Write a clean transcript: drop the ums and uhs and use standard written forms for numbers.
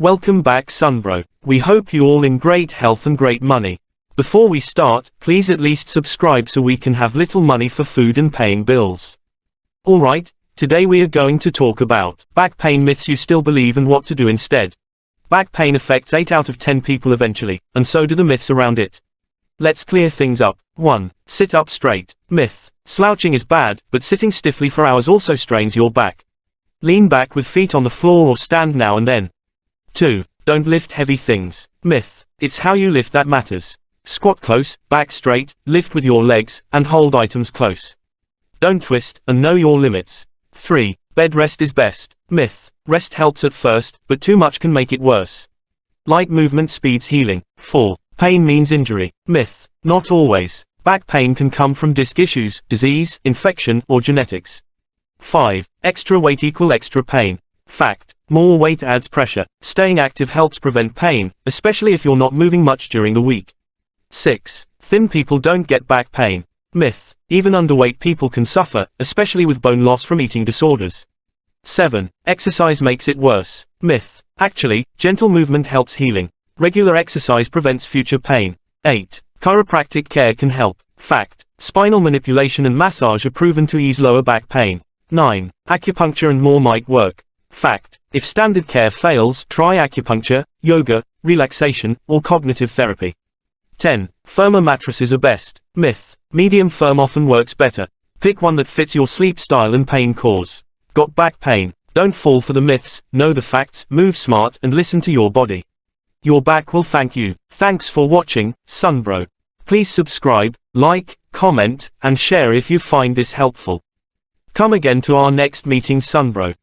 Welcome back Sunbro. We hope you all in great health and great money. Before we start, please at least subscribe so we can have little money for food and paying bills. Alright, today we are going to talk about back pain myths you still believe and what to do instead. Back pain affects 8 out of 10 people eventually, and so do the myths around it. Let's clear things up. 1. Sit up straight. Myth. Slouching is bad, but sitting stiffly for hours also strains your back. Lean back with feet on the floor or stand now and then. 2. Don't lift heavy things. Myth. It's how you lift that matters. Squat close, back straight, lift with your legs, and hold items close. Don't twist, and know your limits. 3. Bed rest is best. Myth. Rest helps at first, but too much can make it worse. Light movement speeds healing. 4. Pain means injury. Myth. Not always. Back pain can come from disc issues, disease, infection, or genetics. 5. Extra weight equal extra pain. Fact. More weight adds pressure. Staying active helps prevent pain, especially if you're not moving much during the week. 6. Thin people don't get back pain. Myth. Even underweight people can suffer, especially with bone loss from eating disorders. 7. Exercise makes it worse. Myth. Actually, gentle movement helps healing. Regular exercise prevents future pain. 8. Chiropractic care can help. Fact. Spinal manipulation and massage are proven to ease lower back pain. 9. Acupuncture and more might work. Fact. If standard care fails, try acupuncture, yoga, relaxation, or cognitive therapy. 10. Firmer mattresses are best. Myth. Medium firm often works better. Pick one that fits your sleep style and pain cause. Got back pain? Don't fall for the myths, know the facts, move smart, and listen to your body. Your back will thank you. Thanks for watching, Sunbro. Please subscribe, like, comment, and share if you find this helpful. Come again to our next meeting Sunbro.